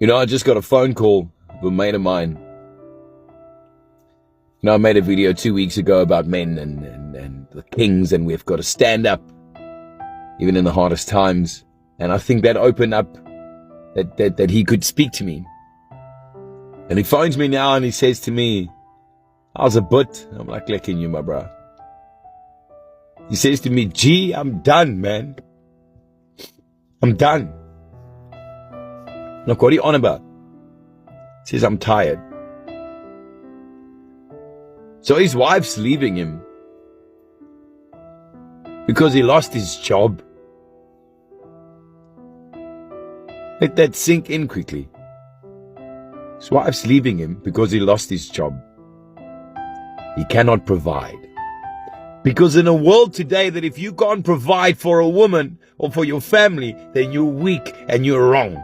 You know, I just got a phone call from a mate of mine. You know, I made a video 2 weeks ago about men and the kings, and we've got to stand up even in the hardest times. And I think that opened up that he could speak to me. And he phones me now and he says to me, "How's a bit?" I'm like, "Licking you, my bro." He says to me, "G, I'm done, man. I'm done." Look, what are you on about? He says, "I'm tired." So his wife's leaving him because he lost his job. Let that sink in quickly. His wife's leaving him because he lost his job. He cannot provide. Because in a world today that if you can't provide for a woman or for your family, then you're weak and you're wrong.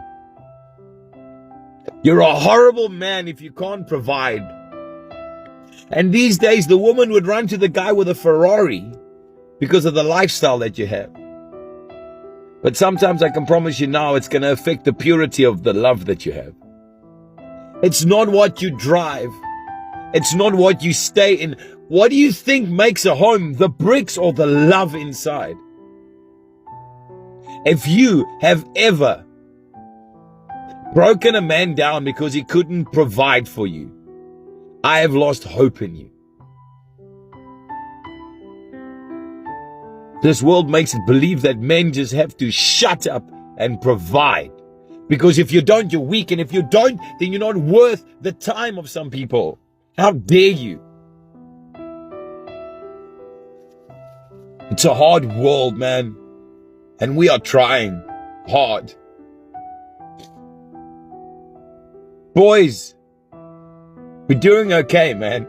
You're a horrible man if you can't provide. And these days, the woman would run to the guy with a Ferrari because of the lifestyle that you have. But sometimes I can promise you now, it's going to affect the purity of the love that you have. It's not what you drive. It's not what you stay in. What do you think makes a home? The bricks or the love inside? If you have ever broken a man down because he couldn't provide for you, I have lost hope in you. This world makes it believe that men just have to shut up and provide. Because if you don't, you're weak. And if you don't, then you're not worth the time of some people. How dare you? It's a hard world, man. And we are trying hard. Boys, we're doing okay, man.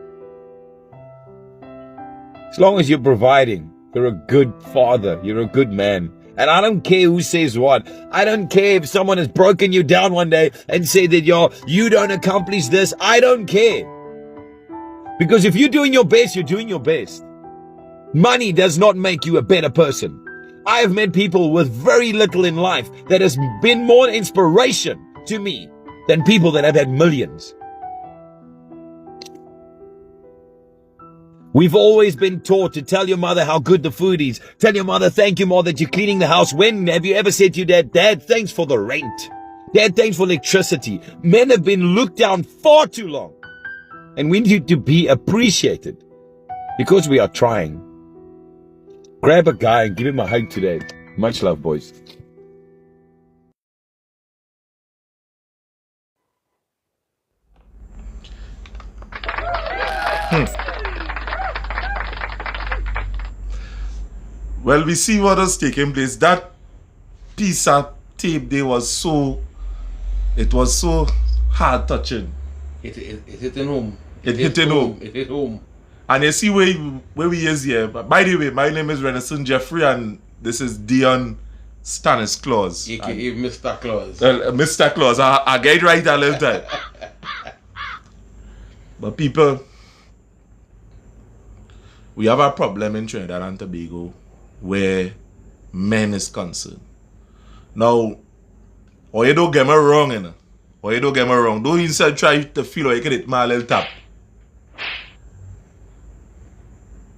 As long as you're providing, you're a good father, you're a good man. And I don't care who says what. I don't care if someone has broken you down one day and said that you don't accomplish this. I don't care. Because if you're doing your best, you're doing your best. Money does not make you a better person. I have met people with very little in life that has been more inspiration to me than people that have had millions. We've always been taught to tell your mother how good the food is. Tell your mother, thank you, Mom, that you're cleaning the house. When have you ever said to your dad, "Dad, thanks for the rent. Dad, thanks for electricity"? Men have been looked down far too long. And we need to be appreciated because we are trying. Grab a guy and give him a hug today. Much love, boys. Well, we see what was taking place. That piece of tape there was so hard touching. It hit in home. It hit in home. It hit home. And you see where we is here. By the way, my name is Renison Jeffrey and this is Dion Stanisclaus. AKA Mr. Claus. Mr. Claus. I get it right a little time. But people, we have a problem in Trinidad and Tobago where men is concerned. Now, or you don't get me wrong, you know. Or you don't get me wrong. Don't inside try to feel like you can hit my little tap.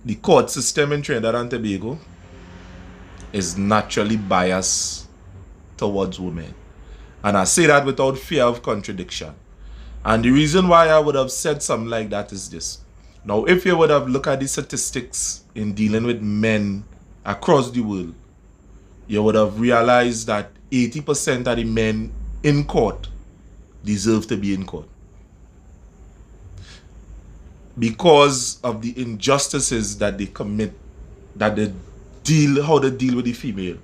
The court system in Trinidad and Tobago is naturally biased towards women. And I say that without fear of contradiction. And the reason why I would have said something like that is this. Now, if you would have looked at the statistics in dealing with men across the world, you would have realized that 80% of the men in court deserve to be in court. Because of the injustices that they commit, that they deal, how they deal with the female.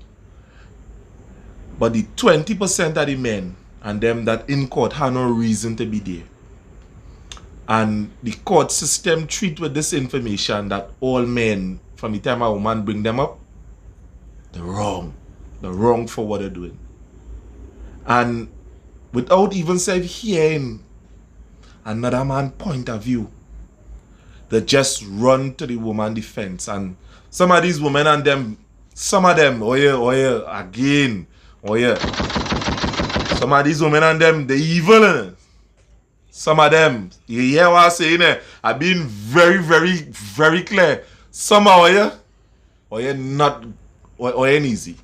But the 20% of the men and them that in court have no reason to be there. And the court system treat with this information that all men, from the time a woman bring them up, they're wrong. They're wrong for what they're doing. And without even hearing another man's point of view, they just run to the woman defense. And some of these women and them, some of them, again, Some of these women and them, they evil, innit? Some of them, you hear what I'm saying there? I've been very, very, very clear. Some are you, or you're not, or you're easy.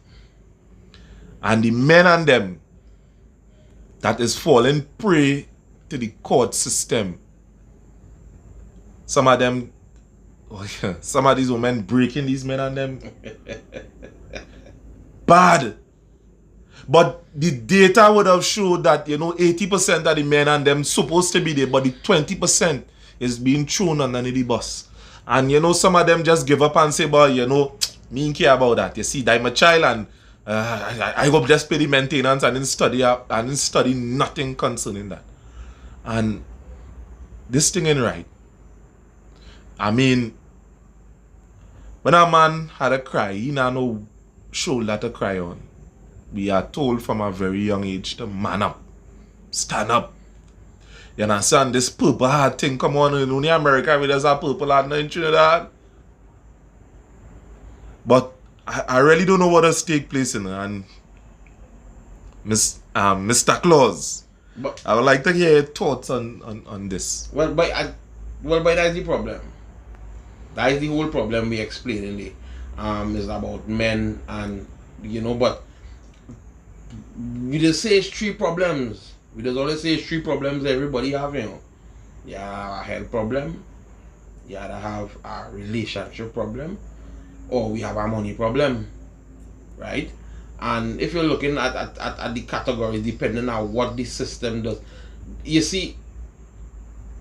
And the men and them that is falling prey to the court system. Some of them, some of these women breaking these men and them. Bad. But the data would have showed that, 80% of the men and them supposed to be there, but the 20% is being thrown underneath the bus. And, some of them just give up and say, but, me ain't care about that. You see, I'm a child and I hope just pay the maintenance and then study nothing concerning that. And this thing ain't right. I mean, when a man had a cry, he not no shoulder to cry on. We are told from a very young age to man up, stand up. You understand? This purple heart thing come on in only America with us a purple heart in Trinidad. But I really don't know what has take place in it. And Mr. Claus, But I would like to hear your thoughts on this. but that's the problem. That is the whole problem we explained in the is about men and but we just say it's three problems. We just always say it's three problems everybody have, You have a health problem, you either have a relationship problem, or we have a money problem. Right? And if you're looking at the categories depending on what the system does, you see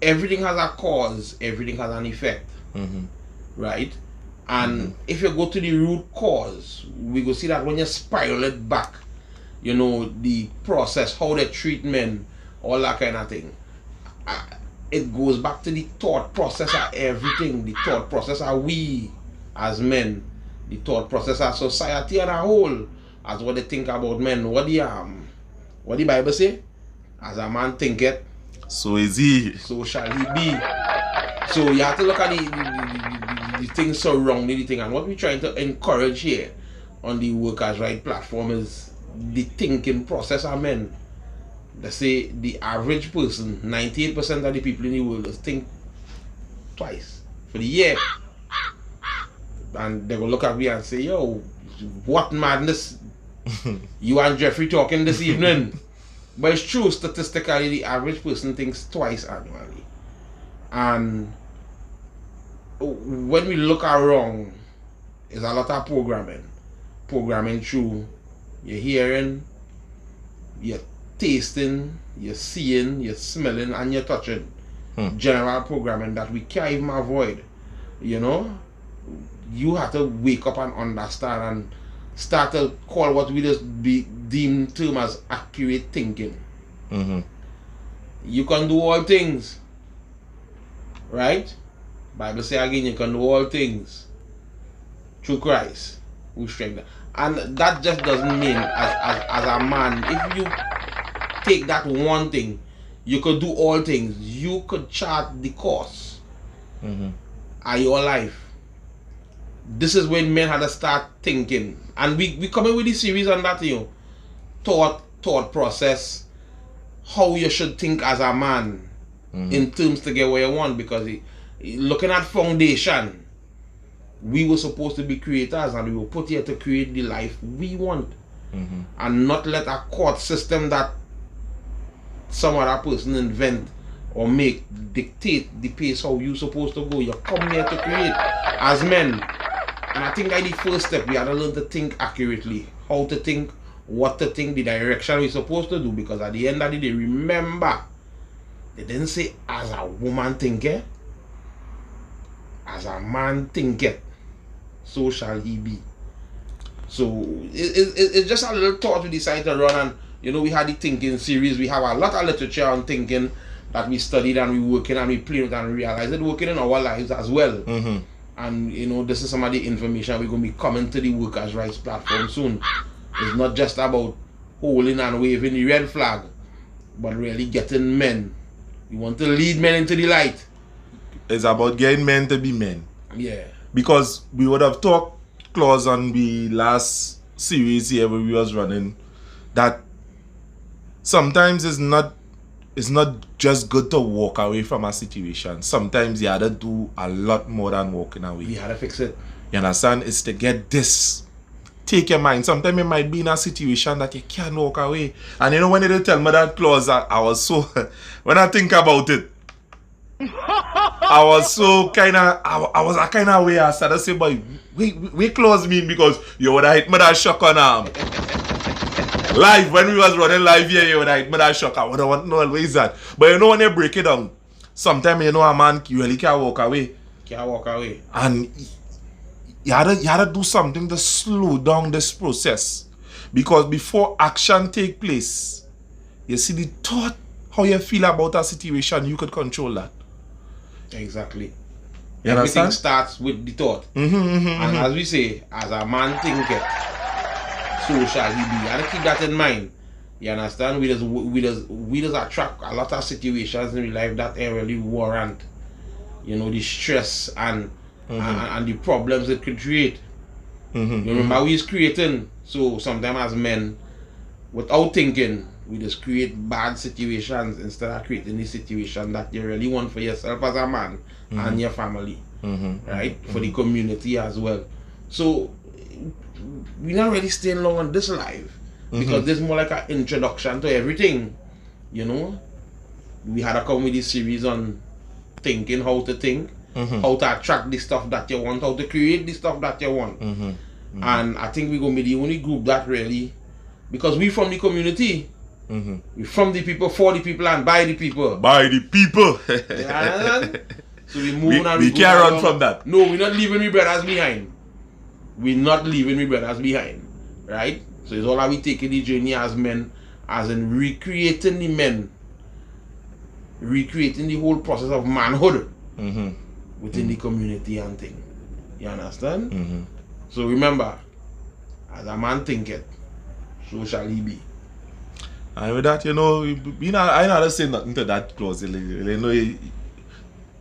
everything has a cause, everything has an effect. Right? And if you go to the root cause, we go see that when you spiral it back, the process, how they treat men, all that kind of thing, it goes back to the thought process of everything. The thought process of we as men, the thought process of society as a whole, as what they think about men. What the Bible say? As a man thinketh, So is he. so shall he be. So you have to look at the things surrounding the thing, and what we're trying to encourage here on the Workers' Right platform is the thinking process of men. They say the average person, 98% of the people in the world think twice for the year. And they will look at me and say, yo, what madness you and Jeffrey talking this evening. But it's true, statistically the average person thinks twice annually. And when we look around, there's a lot of programming through your hearing, your tasting, your seeing, your smelling, and your touching. General programming that we can't even avoid. You have to wake up and understand and start to call what we just deem term as accurate thinking. You can do all things, right? Bible say again, you can do all things through Christ who strengthens. And that just doesn't mean as a man, if you take that one thing, you could do all things. You could chart the course of your life. This is when men had to start thinking. And we come in with this series on that, thought process, how you should think as a man in terms to get where you want. Because looking at foundation, we were supposed to be creators and we were put here to create the life we want. And not let a court system that some other person invent or make dictate the pace how you supposed to go. You come here to create as men. And I think that's the first step. We have to learn to think accurately. How to think, what to think, the direction we're supposed to do. Because at the end of the day, remember, they didn't say as a woman thinketh, as a man thinketh, so shall he be. So it's just a little thought we decided to run, and we had the thinking series. We have a lot of literature on thinking that we studied and we working and we played with and we realized it working in our lives as well. And this is some of the information we're going to be coming to the Workers' Rights platform soon. It's not just about holding and waving the red flag, but really getting men. We want to lead men into the light. It's about getting men to be men. Yeah. Because we would have talked, Claus, on the last series here where we was running, that sometimes it's not just good to walk away from a situation. Sometimes you have to do a lot more than walking away. You had to fix it. You understand? It's to get this. Take your mind. Sometimes you might be in a situation that you can't walk away. And you know, when they tell me that clause, I was so, when I think about it, I was so kind of, I was a kind of way. I started to say, boy, we clause mean because you would have hit me that shock on live. When we was running live here, you would have hit me that shock. I would have want to know where is that. But you know, when you break it down, sometimes you know a man you really can't walk away. Can't walk away. And you had to do something to slow down this process. Because before action take place, you see the thought, how you feel about a situation, you could control that. Exactly. You Everything understand? starts with the thought. And as we say, as a man thinketh, so shall he be. And keep that in mind. You understand? We just attract a lot of situations in life that ain't really warrant, you know, the stress and the problems it could create. You remember we is creating, so sometimes as men, without thinking, we just create bad situations instead of creating the situation that you really want for yourself as a man and your family, right? For the community as well. So we're not really staying long on this live because this is more like an introduction to everything. You know, we had a comedy series on thinking, how to think, how to attract the stuff that you want, how to create the stuff that you want. And I think we're gonna be the only group that really, because we from the community. We're from the people, for the people, and by the people. By the people. So we move and we go can't run along. from that. No, we're not leaving we brothers behind. We're not leaving we brothers behind. Right? So it's all how we taking the journey as men, as in recreating the men, recreating the whole process of manhood within the community and thing. You understand? So remember, as a man thinketh, so shall he be. And with that, you know, I not say nothing to that clause. You know, you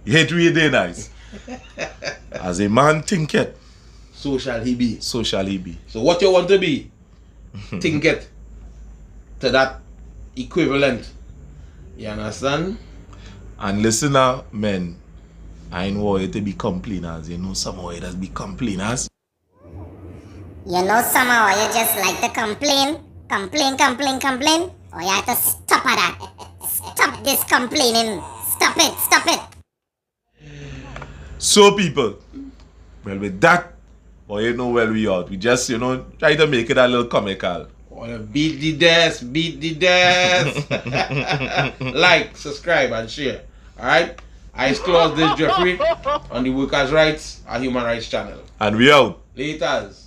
hate really nice. As a man thinketh, So shall he be. so shall he be. So what you want to be, think it to that equivalent. You understand? And listener, men, I know you to be complainers. You know, somehow you just be complainers. You know somehow you just like to complain. Or you have to stop at that. Stop this complaining. Stop it. So people, well with that, well you know where we are. We just, you know, try to make it a little comical. Wanna beat the desk. Like, subscribe and share. Alright? I close this Jeffrey on the Workers' Rights and Human Rights channel. And we out. Laters.